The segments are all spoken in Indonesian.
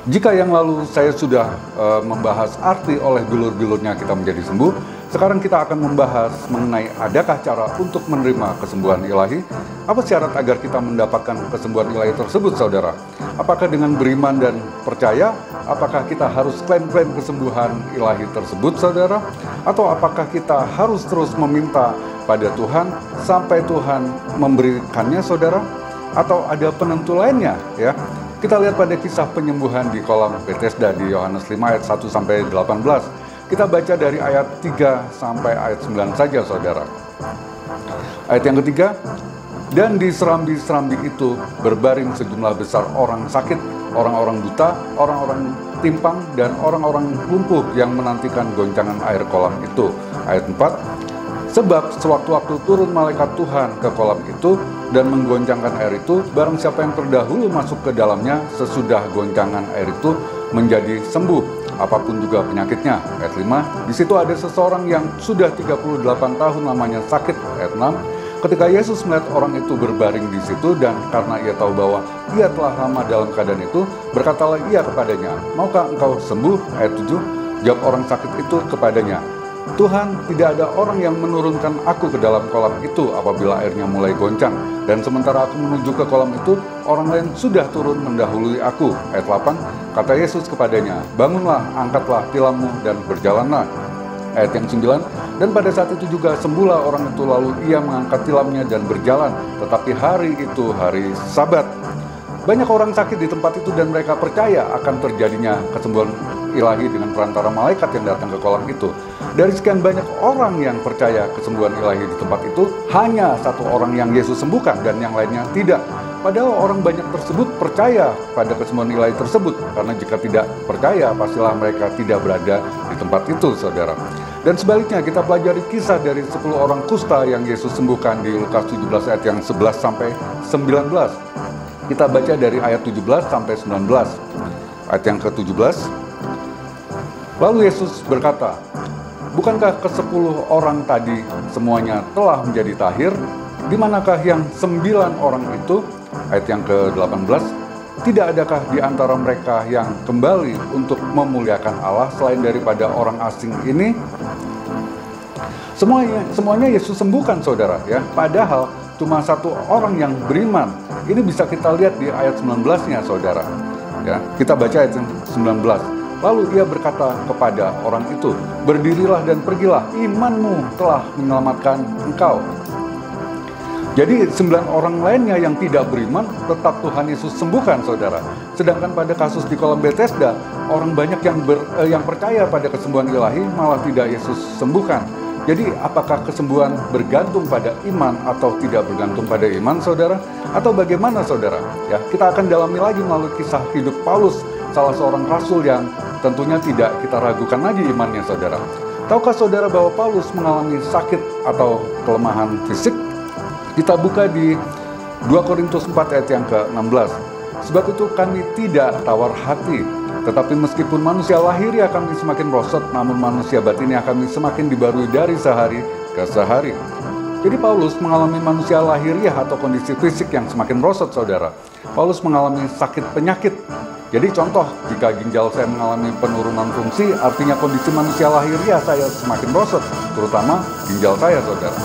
Jika yang lalu saya sudah membahas arti oleh bilur-bilurnya kita menjadi sembuh, sekarang kita akan membahas mengenai adakah cara untuk menerima kesembuhan ilahi? Apa syarat agar kita mendapatkan kesembuhan ilahi tersebut, saudara? Apakah dengan beriman dan percaya? Apakah kita harus klaim-klaim kesembuhan ilahi tersebut, saudara? Atau apakah kita harus terus meminta pada Tuhan sampai Tuhan memberikannya, saudara? Atau ada penentu lainnya, ya? Kita lihat pada kisah penyembuhan di kolam Bethesda di Yohanes 5 ayat 1 sampai 18. Kita baca dari ayat 3 sampai ayat 9 saja, saudara. Ayat yang ketiga, dan di serambi-serambi itu berbaring sejumlah besar orang sakit, orang-orang buta, orang-orang timpang, dan orang-orang lumpuh yang menantikan goncangan air kolam itu. Ayat 4, sebab sewaktu-waktu turun malaikat Tuhan ke kolam itu dan menggoncangkan air itu, barang siapa yang terdahulu masuk ke dalamnya sesudah goncangan air itu menjadi sembuh, apapun juga penyakitnya. Ayat 5, di situ ada seseorang yang sudah 38 tahun lamanya sakit. Ayat 6, ketika Yesus melihat orang itu berbaring di situ dan karena ia tahu bahwa ia telah lama dalam keadaan itu, berkatalah ia kepadanya, maukah engkau sembuh? Ayat 7, jawab orang sakit itu kepadanya, Tuhan, tidak ada orang yang menurunkan aku ke dalam kolam itu apabila airnya mulai goncang. Dan sementara aku menuju ke kolam itu, orang lain sudah turun mendahului aku. Ayat 8, kata Yesus kepadanya, bangunlah, angkatlah tilammu dan berjalanlah. Ayat yang 9, dan pada saat itu juga sembuhlah orang itu, lalu ia mengangkat tilamnya dan berjalan. Tetapi hari itu hari Sabat. Banyak orang sakit di tempat itu dan mereka percaya akan terjadinya kesembuhan ilahi dengan perantara malaikat yang datang ke kolam itu. Dari sekian banyak orang yang percaya kesembuhan ilahi di tempat itu, hanya satu orang yang Yesus sembuhkan dan yang lainnya tidak. Padahal orang banyak tersebut percaya pada kesembuhan ilahi tersebut, karena jika tidak percaya, pastilah mereka tidak berada di tempat itu, saudara. Dan sebaliknya, kita pelajari kisah dari 10 orang kusta yang Yesus sembuhkan di Lukas 17 ayat yang 11 sampai 19. Kita baca dari ayat 17 sampai 19. Ayat yang ke-17. Lalu Yesus berkata, bukankah ke-10 orang tadi semuanya telah menjadi tahir? Di manakah yang 9 orang itu? Ayat yang ke-18. Tidak adakah di antara mereka yang kembali untuk memuliakan Allah selain daripada orang asing ini? Semuanya Yesus sembuhkan, saudara, ya. Padahal cuma satu orang yang beriman. Ini bisa kita lihat di ayat 19-nya, saudara. Ya, kita baca ayat 19. Lalu ia berkata kepada orang itu, berdirilah dan pergilah, imanmu telah menyelamatkan engkau. Jadi 9 orang lainnya yang tidak beriman tetap Tuhan Yesus sembuhkan, saudara. Sedangkan pada kasus di kolam Bethesda, orang banyak yang percaya pada kesembuhan ilahi malah tidak Yesus sembuhkan. Jadi apakah kesembuhan bergantung pada iman atau tidak bergantung pada iman, saudara? Atau bagaimana, saudara? Ya, kita akan dalami lagi melalui kisah hidup Paulus, salah seorang rasul yang tentunya tidak kita ragukan lagi imannya, saudara. Tahukah saudara bahwa Paulus mengalami sakit atau kelemahan fisik? Kita buka di 2 Korintus 4 ayat yang ke-16. Sebab itu kami tidak tawar hati, tetapi meskipun manusia lahiriah kami semakin merosot, namun manusia batinnya kami semakin dibarui dari sehari ke sehari. Jadi Paulus mengalami manusia lahiriah atau kondisi fisik yang semakin merosot, saudara. Paulus mengalami sakit penyakit. Jadi contoh, jika ginjal saya mengalami penurunan fungsi, artinya kondisi manusia lahiriah saya semakin merosot, terutama ginjal saya, saudara.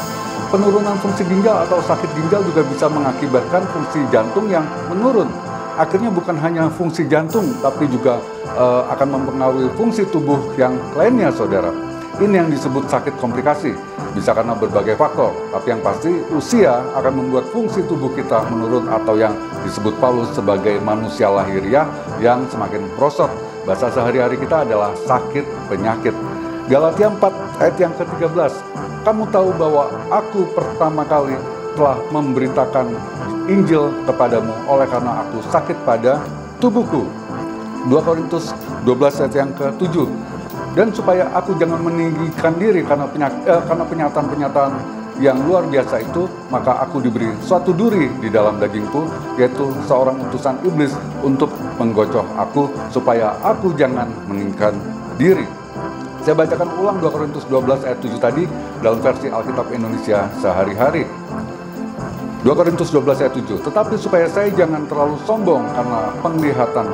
Penurunan fungsi ginjal atau sakit ginjal juga bisa mengakibatkan fungsi jantung yang menurun. Akhirnya bukan hanya fungsi jantung, tapi juga akan mempengaruhi fungsi tubuh yang lainnya, saudara. Ini yang disebut sakit komplikasi. Bisa karena berbagai faktor, tapi yang pasti usia akan membuat fungsi tubuh kita menurun atau yang disebut Paulus sebagai manusia lahiriah yang semakin merosot. Bahasa sehari-hari kita adalah sakit penyakit. Galatia 4 ayat yang ke-13. Kamu tahu bahwa aku pertama kali telah memberitakan Injil kepadamu oleh karena aku sakit pada tubuhku. 2 Korintus 12 ayat yang ke-7. Dan supaya aku jangan meninggikan diri karena penyataan-penyataan yang luar biasa itu, maka aku diberi suatu duri di dalam dagingku, yaitu seorang utusan iblis untuk menggocoh aku, supaya aku jangan meninggikan diri. Saya bacakan ulang 2 Korintus 12 ayat 7 tadi dalam versi Alkitab Indonesia Sehari-hari. 2 Korintus 12 ayat 7. Tetapi supaya saya jangan terlalu sombong karena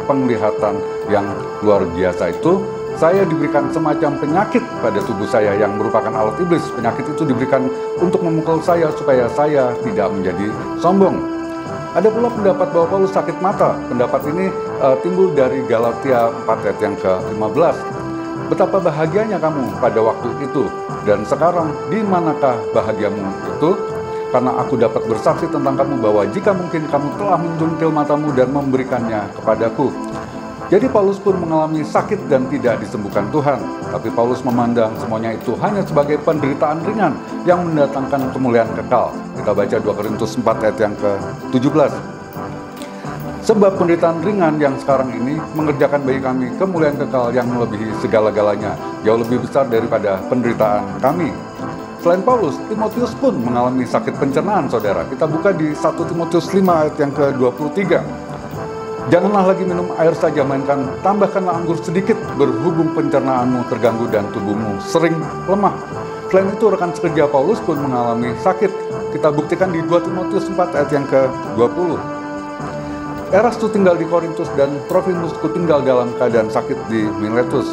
penglihatan yang luar biasa itu, saya diberikan semacam penyakit pada tubuh saya yang merupakan alat iblis. Penyakit itu diberikan untuk memukul saya supaya saya tidak menjadi sombong. Ada pula pendapat bahwa Paulus sakit mata. Pendapat ini timbul dari Galatia 4 ayat yang ke-15. Betapa bahagianya kamu pada waktu itu, dan sekarang di manakah bahagiamu itu? Karena aku dapat bersaksi tentang kamu bahwa jika mungkin kamu telah menjungkil matamu dan memberikannya kepadaku. Jadi Paulus pun mengalami sakit dan tidak disembuhkan Tuhan. Tapi Paulus memandang semuanya itu hanya sebagai penderitaan ringan yang mendatangkan kemuliaan kekal. Kita baca 2 Korintus 4 ayat yang ke-17. Sebab penderitaan ringan yang sekarang ini mengerjakan bagi kami kemuliaan kekal yang melebihi segala-galanya, jauh lebih besar daripada penderitaan kami. Selain Paulus, Timotius pun mengalami sakit pencernaan, saudara. Kita buka di 1 Timotius 5 ayat yang ke-23. Janganlah lagi minum air saja, melainkan tambahkanlah anggur sedikit, berhubung pencernaanmu terganggu dan tubuhmu sering lemah. Selain itu, rekan sekerja Paulus pun mengalami sakit. Kita buktikan di 2 Timotius 4 ayat yang ke-20. Erastus tinggal di Korintus dan Trofimusku tinggal dalam keadaan sakit di Miletus.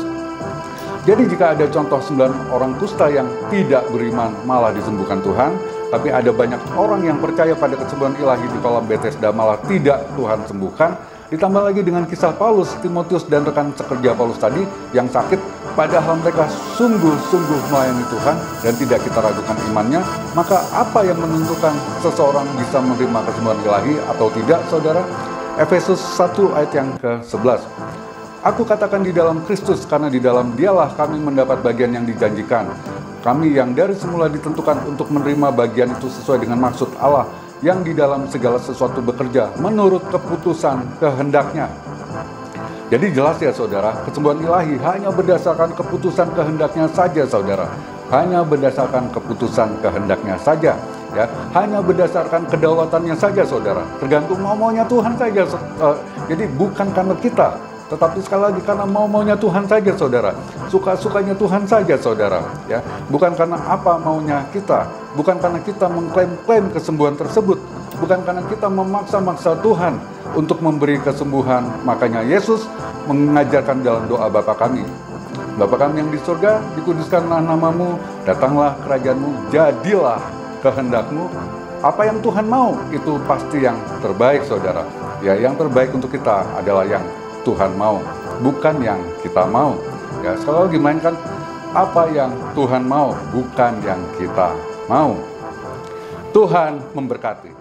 Jadi jika ada contoh 9 orang kusta yang tidak beriman malah disembuhkan Tuhan, tapi ada banyak orang yang percaya pada kesembuhan ilahi di kolam Bethesda malah tidak Tuhan sembuhkan, ditambah lagi dengan kisah Paulus, Timotius, dan rekan sekerja Paulus tadi yang sakit, padahal mereka sungguh-sungguh melayani Tuhan dan tidak kita ragukan imannya, maka apa yang menentukan seseorang bisa menerima kesembuhan ilahi atau tidak, saudara? Efesus 1 ayat yang ke-11. Aku katakan di dalam Kristus, karena di dalam Dialah kami mendapat bagian yang dijanjikan. Kami yang dari semula ditentukan untuk menerima bagian itu sesuai dengan maksud Allah, yang di dalam segala sesuatu bekerja menurut keputusan kehendaknya. Jadi jelas ya saudara, kesembuhan ilahi hanya berdasarkan keputusan kehendaknya saja, saudara. Hanya berdasarkan keputusan kehendaknya saja. Ya, hanya berdasarkan kedaulatannya saja, saudara. Tergantung maunya Tuhan saja. Jadi bukan karena kita, tetapi sekali lagi karena maunya Tuhan saja, saudara. Suka-sukanya Tuhan saja, saudara. Ya, bukan karena apa maunya kita, bukan karena kita mengklaim-klaim kesembuhan tersebut, bukan karena kita memaksa-maksa Tuhan untuk memberi kesembuhan. Makanya Yesus mengajarkan dalam doa Bapa kami. Bapa kami yang di surga, dikuduskanlah namamu, datanglah kerajaanmu, jadilah kehendakmu. Apa yang Tuhan mau itu pasti yang terbaik, saudara. Ya, yang terbaik untuk kita adalah yang Tuhan mau, bukan yang kita mau. Ya, sekali lagi mainkan apa yang Tuhan mau, bukan yang kita mau. Tuhan memberkati.